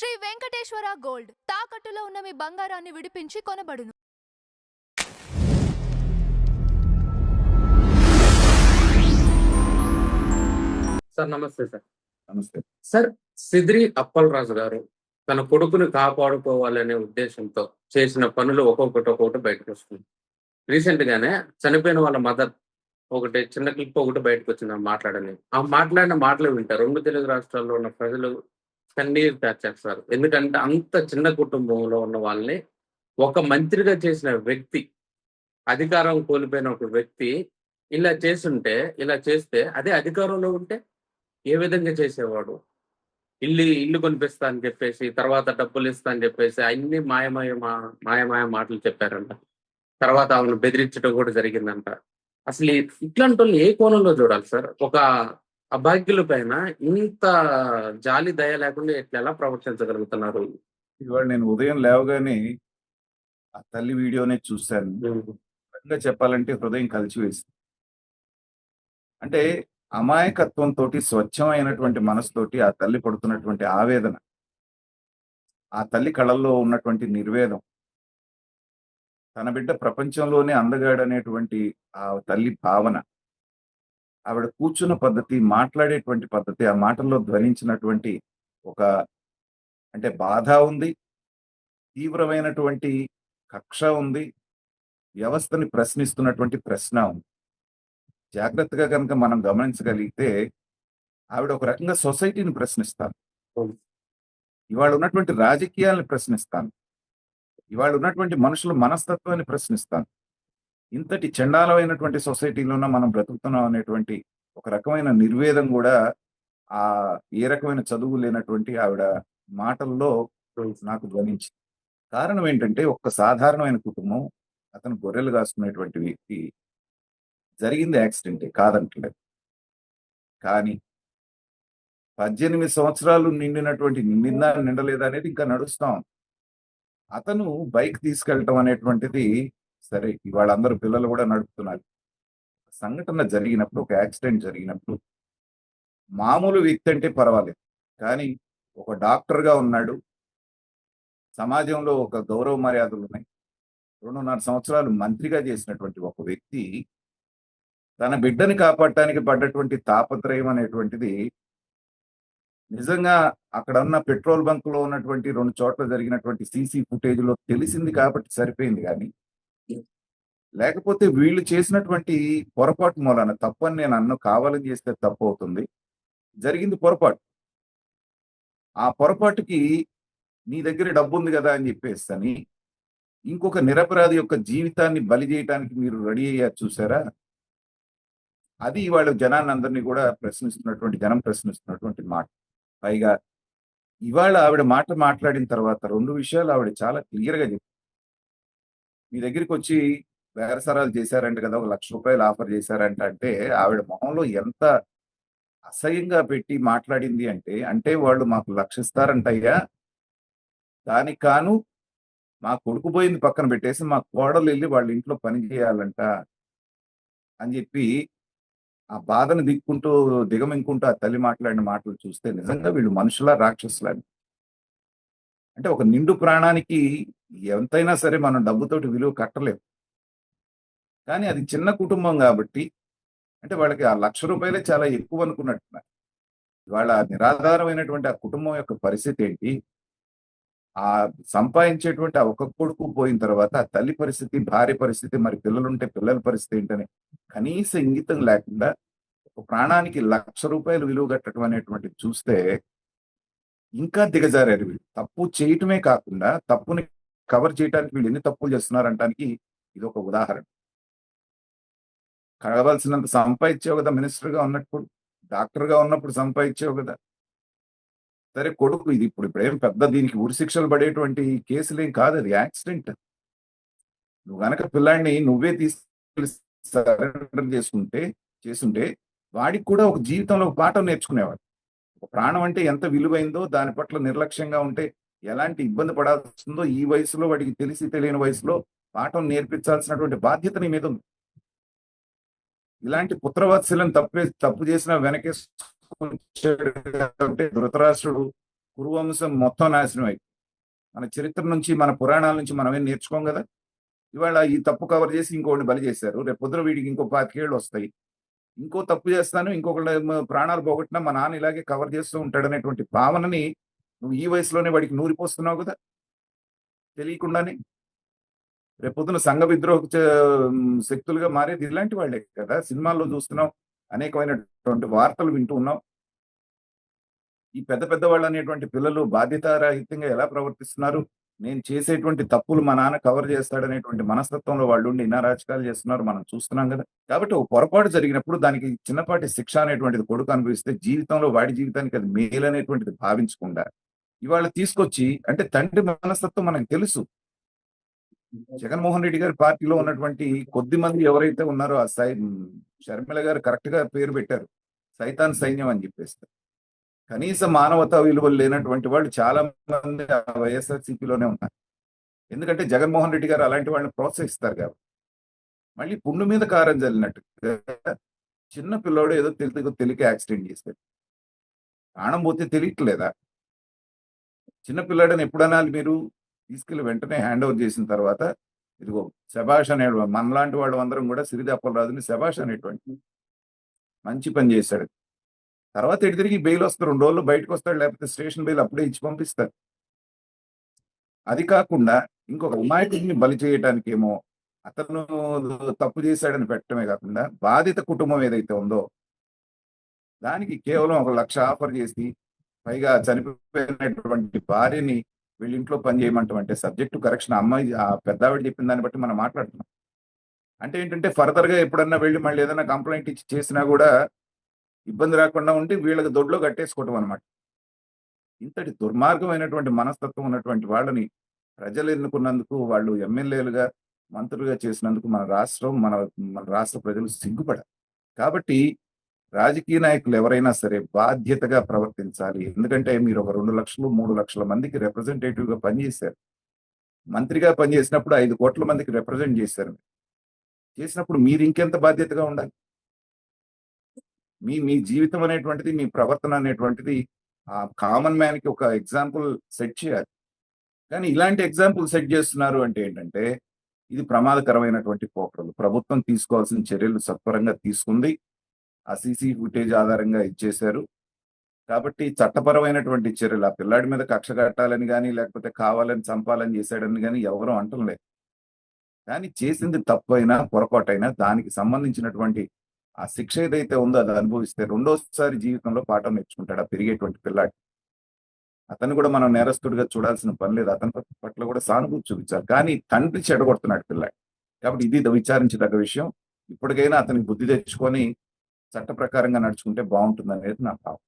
Shri Venkateswara gold తాకట్టులో ఉన్న మీ బంగారాన్ని విడిపించి కొనబడును. సార్ నమస్తే సార్. నమస్తే సార్, సిద్రి అప్పలరాజు గారు తన కొడుకుని కాపాడుకోవాలనే ఉద్దేశంతో చేసిన పనులు ఒక్కొక్కటి బయటకు వస్తుంది. రీసెంట్ గానే చనిపోయిన వాళ్ళ మదర్ ఒకటి చిన్న క్లిప్ ఒకటి బయటకు వచ్చింది మాట్లాడని. ఆ మాట్లాడిన మాటలు వింటారు 2 తెలుగు రాష్ట్రాల్లో ఉన్న ప్రజలు కన్నీరు కార్చేస్తారు. ఎందుకంటే అంత చిన్న కుటుంబంలో ఉన్న వాళ్ళని ఒక మంత్రిగా చేసిన వ్యక్తి, అధికారం కోల్పోయిన ఒక వ్యక్తి ఇలా చేస్తే అదే అధికారంలో ఉంటే ఏ విధంగా చేసేవాడు? ఇల్లు కొనిపిస్తా అని చెప్పేసి, తర్వాత డబ్బులు ఇస్తా అని చెప్పేసి అన్ని మాయమాయ మాటలు చెప్పారంట. తర్వాత ఆమెను బెదిరించడం కూడా జరిగిందంట. అసలు ఇట్లాంటోళ్ళని ఏ కోణంలో చూడాలి సార్? ఒక అభాగ్యుల పైన ఇంత జాలి దయ లేకుండా ఎలా ప్రవర్తించగలుగుతున్నారు? ఇవాళ నేను ఉదయం లేవగానే ఆ తల్లి వీడియోనే చూశాను. నిజంగా చెప్పాలంటే హృదయం కలిచివేసింది. అంటే అమాయకత్వంతో స్వచ్ఛమైనటువంటి మనసుతోటి ఆ తల్లి పడుతున్నటువంటి ఆవేదన, ఆ తల్లి కళల్లో ఉన్నటువంటి నిర్వేదం, తన బిడ్డ ప్రపంచంలోనే అందగాడనేటువంటి ఆ తల్లి భావన, ఆవిడ కూర్చున్న పద్ధతి, మాట్లాడేటువంటి పద్ధతి, ఆ మాటల్లో ధ్వనించినటువంటి ఒక అంటే బాధ ఉంది, తీవ్రమైనటువంటి కక్ష ఉంది, వ్యవస్థని ప్రశ్నిస్తున్నటువంటి ప్రశ్న ఉంది. జాగ్రత్తగా కనుక మనం గమనించగలిగితే ఆవిడ ఒక రకంగా సొసైటీని ప్రశ్నిస్తాను, ఇవాళ ఉన్నటువంటి రాజకీయాలను ప్రశ్నిస్తాను, ఇవాళ ఉన్నటువంటి మనుషుల మనస్తత్వాన్ని ప్రశ్నిస్తాను. ఇంతటి చండాలమైనటువంటి సొసైటీలోనే మనం బ్రతుకుతున్నాం అనేటువంటి ఒక రకమైన నిర్వేదం కూడా ఆ ఏ రకమైన చదువు లేనటువంటి ఆవిడ మాటల్లో నాకు ధ్వనించింది. కారణం ఏంటంటే ఒక సాధారణమైన కుటుంబం, అతను గొర్రెలు కాసుకునేటువంటి వ్యక్తి, జరిగింది యాక్సిడెంటే కాదంటలేదు. కానీ 18 సంవత్సరాలు నిండినటువంటి నిండిందా నిండలేదా అనేది ఇంకా నడుస్తాం. అతను బైక్ తీసుకెళ్ళటం అనేటువంటిది సరే, ఇవాళ అందరూ పిల్లలు కూడా నడుపుతున్నారు. సంఘటన జరిగినప్పుడు, ఒక యాక్సిడెంట్ జరిగినప్పుడు మామూలు వ్యక్తి అంటే పర్వాలేదు, కానీ ఒక డాక్టర్గా ఉన్నాడు, సమాజంలో ఒక గౌరవ మర్యాదలు ఉన్నాయి, 2.5 సంవత్సరాలు మంత్రిగా చేసినటువంటి ఒక వ్యక్తి తన బిడ్డని కాపాడటానికి పడ్డటువంటి తాపత్రయం అనేటువంటిది నిజంగా అక్కడ ఉన్న పెట్రోల్ బంక్ లో ఉన్నటువంటి 2 చోట్ల జరిగినటువంటి సీసీ ఫుటేజ్ లో తెలిసింది కాబట్టి సరిపోయింది. కానీ లేకపోతే వీళ్ళు చేసినటువంటి పొరపాటు మూలాన, తప్పని నేను అన్ను, కావాలని చేస్తే తప్పు అవుతుంది, జరిగింది పొరపాటు. ఆ పొరపాటుకి నీ దగ్గర డబ్బు ఉంది కదా అని చెప్పేసి ఇంకొక నిరపరాధి యొక్క జీవితాన్ని బలి చేయడానికి మీరు రెడీ అయ్యారు చూసారా? అది ఇవాళ జనాన్ని అందరినీ కూడా జనం ప్రశ్నిస్తున్నటువంటి మాట. పైగా ఇవాళ ఆవిడ మాట్లాడిన తర్వాత 2 విషయాలు ఆవిడ చాలా క్లియర్ గా చెప్పారు. మీ దగ్గరికి వచ్చి బేరసారాలు చేశారంట కదా, ₹1,00,000 ఆఫర్ చేశారంట అంటే ఆవిడ మొహంలో ఎంత అసహ్యంగా పెట్టి మాట్లాడింది అంటే, అంటే వాళ్ళు మాకు 1,00,000 ఇస్తారంటయ్యా, దానికి కాను మా కొడుకు పోయింది పక్కన పెట్టేసి మా కోడలు వెళ్ళి వాళ్ళ ఇంట్లో పని చేయాలంట అని చెప్పి ఆ బాధను దిగమింకుంటూ ఆ తల్లి మాట్లాడిన మాటలు చూస్తే నిజంగా వీళ్ళు మనుషులా రాక్షసులని. అంటే ఒక నిండు ప్రాణానికి ఎంతైనా సరే మనం డబ్బుతోటి విలువ కట్టలేము. కానీ అది చిన్న కుటుంబం కాబట్టి, అంటే వాళ్ళకి ఆ ₹1,00,000 చాలా ఎక్కువ అనుకున్నట్టున్నారు. ఇవాళ నిరాధారమైనటువంటి ఆ కుటుంబం యొక్క పరిస్థితి ఏంటి? ఆ సంపాదించేటువంటి ఆ ఒక కొడుకు పోయిన తర్వాత ఆ తల్లి పరిస్థితి, భార్య పరిస్థితి, మరి పిల్లలుంటే పిల్లల పరిస్థితి ఏంటని కనీస ఇంగితం లేకుండా ఒక ప్రాణానికి ₹1,00,000 విలువ కట్టడం అనేటువంటిది చూస్తే ఇంకా దిగజారారు వీళ్ళు. తప్పు చేయటమే కాకుండా తప్పుని కవర్ చేయడానికి వీళ్ళు ఎన్ని తప్పులు చేస్తున్నారంటానికి ఇది ఒక ఉదాహరణ. కావాల్సినంత సంపాదించావు కదా మినిస్టర్గా ఉన్నప్పుడు, డాక్టర్గా ఉన్నప్పుడు సంపాదించావు కదా. సరే కొడుకు, ఇది ఇప్పుడేం పెద్ద దీనికి ఉరిశిక్షలు పడేటువంటి కేసులేం కాదు, అది యాక్సిడెంట్. నువ్వు గనక పిల్లాడిని నువ్వే తీసుకెళ్ళి సరెండర్ చేస్తుంటే వాడికి కూడా ఒక జీవితంలో ఒక పాఠం నేర్చుకునేవాడు. ఒక ప్రాణం అంటే ఎంత విలువైందో, దాని పట్ల నిర్లక్ష్యంగా ఉంటే ఎలాంటి ఇబ్బంది పడాల్సిందో ఈ వయసులో, వాడికి తెలియని వయసులో పాఠం నేర్పించాల్సినటువంటి బాధ్యత నీ మీద ఉంది. ఇలాంటి పుత్రవాత్సల్యం తప్పు చేసిన వెనకేసుకొచ్చాడు కాబట్టి ధృతరాష్ట్రుడు కురువంశం మొత్తం నాశనం అయిపోయింది. మన చరిత్ర నుంచి మన పురాణాల నుంచి మనం ఏం నేర్చుకోం కదా. ఇవాళ ఈ తప్పు కవర్ చేసి ఇంకోటి బలి చేశారు. రేపు పొద్దున వీడికి ఇంకో 25 ఏళ్ళు వస్తాయి. ఇంకో తప్పు చేస్తాను, ఇంకొకళ్ళ ప్రాణాలు పోగొట్టినా మా నాన్న ఇలాగే కవర్ చేస్తూ ఉంటాడనేటువంటి భావనని నువ్వు ఈ వయసులోనే వాడికి నూరిపోస్తున్నావు కదా తెలియకుండానే. రేపు పొద్దున సంఘ విద్రోహ శక్తులుగా మారేది ఇలాంటి వాళ్ళే కదా. సినిమాల్లో చూస్తున్నాం, అనేకమైనటువంటి వార్తలు వింటూ ఉన్నాం. ఈ పెద్ద పెద్ద వాళ్ళు అనేటువంటి పిల్లలు బాధ్యతారహితంగా ఎలా ప్రవర్తిస్తున్నారు, నేను చేసేటువంటి తప్పులు మా నాన్న కవర్ చేస్తాడనేటువంటి మనస్తత్వంలో వాళ్ళు ఉండి ఇన్నా రాజకాలు చేస్తున్నారు, మనం చూస్తున్నాం కదా. కాబట్టి ఒక పొరపాటు జరిగినప్పుడు దానికి చిన్నపాటి శిక్ష అనేటువంటిది కొడుకు అనుభవిస్తే జీవితంలో వాడి జీవితానికి అది మేలు అనేటువంటిది భావించకుండా ఇవాళ తీసుకొచ్చి, అంటే తండ్రి మనస్తత్వం మనకు తెలుసు. జగన్మోహన్ రెడ్డి గారి పార్టీలో ఉన్నటువంటి కొద్ది మంది ఎవరైతే ఉన్నారో ఆ షర్మిల గారు కరెక్ట్ గా పేరు పెట్టారు, సైతాన్ సైన్యం అని చెప్పేసి. కనీస మానవతా విలువలు లేనటువంటి వాళ్ళు చాలా మంది ఆ వైఎస్ఆర్సీపీలోనే ఉన్నారు. ఎందుకంటే జగన్మోహన్ రెడ్డి గారు అలాంటి వాళ్ళని ప్రోత్సహిస్తారు కాబట్టి. మళ్ళీ పుండు మీద కారం జల్లినట్టుగా చిన్న పిల్లోడు ఏదో తెలియక యాక్సిడెంట్ చేస్తాడు. ప్రాణం పోతే తెలియట్లేదా? చిన్న పిల్లాడని ఎప్పుడనాలి మీరు? తీసుకెళ్లి వెంటనే హ్యాండ్ ఓవర్ చేసిన తర్వాత ఇదిగో శభాష్ అనే మనలాంటి వాళ్ళు అందరం కూడా సిరిది అప్పలరాజుని శభాష్ అనేటువంటి మంచి పని చేశాడు. తర్వాత ఎటు తిరిగి బెయిల్ వస్తారు, 2 రోజులు బయటకు వస్తాడు, లేకపోతే స్టేషన్ బెయిల్ అప్పుడే ఇచ్చి పంపిస్తారు. అది కాకుండా ఇంకొక అమాయకుడిని బలి చేయడానికేమో అతను తప్పు చేశాడని పెట్టడమే కాకుండా బాధిత కుటుంబం ఏదైతే ఉందో దానికి కేవలం 1 లక్ష ఆఫర్ చేసి పైగా చనిపోయినటువంటి భార్యని వీళ్ళ ఇంట్లో పని చేయమంటాం అంటే సబ్జెక్టు కరెక్షన్ అమ్మాయి ఆ పెద్దావిడ చెప్పిన దాన్ని బట్టి మనం మాట్లాడుతున్నాం. అంటే ఏంటంటే ఫర్దర్ గా ఎప్పుడన్నా వెళ్ళి మళ్ళీ ఏదైనా కంప్లైంట్ ఇచ్చి చేసినా కూడా ఇబ్బంది రాకుండా ఉండి వీళ్ళకి దొడ్లో కట్టేసుకోవటం అనమాట. ఇంతటి దుర్మార్గమైనటువంటి మనస్తత్వం ఉన్నటువంటి వాళ్ళని ప్రజలు ఎన్నుకున్నందుకు, వాళ్ళు ఎమ్మెల్యేలుగా మంత్రులుగా చేసినందుకు మన రాష్ట్ర ప్రజలు సిగ్గుపడాలి. కాబట్టి రాజకీయ నాయకులు ఎవరైనా సరే బాధ్యతగా ప్రవర్తించాలి. ఎందుకంటే మీరు ఒక 2 లక్షలు 3 లక్షల మందికి రిప్రజెంటేటివ్ గా పనిచేశారు. మంత్రిగా పనిచేసినప్పుడు 5 కోట్ల మందికి రిప్రజెంట్ చేశారు. చేసినప్పుడు మీరు ఇంకెంత బాధ్యతగా ఉండాలి? మీ జీవితం అనేటువంటిది, మీ ప్రవర్తన అనేటువంటిది ఆ కామన్ మ్యాన్ కి ఒక ఎగ్జాంపుల్ సెట్ చేయాలి. కానీ ఇలాంటి ఎగ్జాంపుల్ సెట్ చేస్తున్నారు అంటే ఏంటంటే ఇది ప్రమాదకరమైనటువంటి పోకడలు. ప్రభుత్వం తీసుకోవాల్సిన చర్యలు సత్వరంగా తీసుకుంది. ఆ సీసీ ఫుటేజ్ ఆధారంగా ఇచ్చేశారు. కాబట్టి చట్టపరమైనటువంటి చర్యలు, ఆ పిల్లాడి మీద కక్ష కట్టాలని కానీ లేకపోతే కావాలని చంపాలని చేశాడని కానీ ఎవరూ అంటలేదు. కానీ చేసింది తప్పైనా పొరపాటైనా దానికి సంబంధించినటువంటి ఆ శిక్ష ఏదైతే ఉందో అది అనుభవిస్తే రెండోసారి జీవితంలో పాఠం నేర్చుకుంటాడు ఆ పెరిగేటువంటి పిల్లాడి. అతను కూడా మనం నేరస్తుడిగా చూడాల్సిన పని లేదు. అతని పట్ల కూడా సానుభూతి చూపించాలి. కానీ తండ్రి చెడగొడుతున్నాడు పిల్లాడి. కాబట్టి ఇది విచారించదగ్గ విషయం. ఇప్పటికైనా అతనికి బుద్ధి తెచ్చుకొని చట్ట ప్రకారంగా నడుచుకుంటే బాగుంటుంది అనేది నా భావం.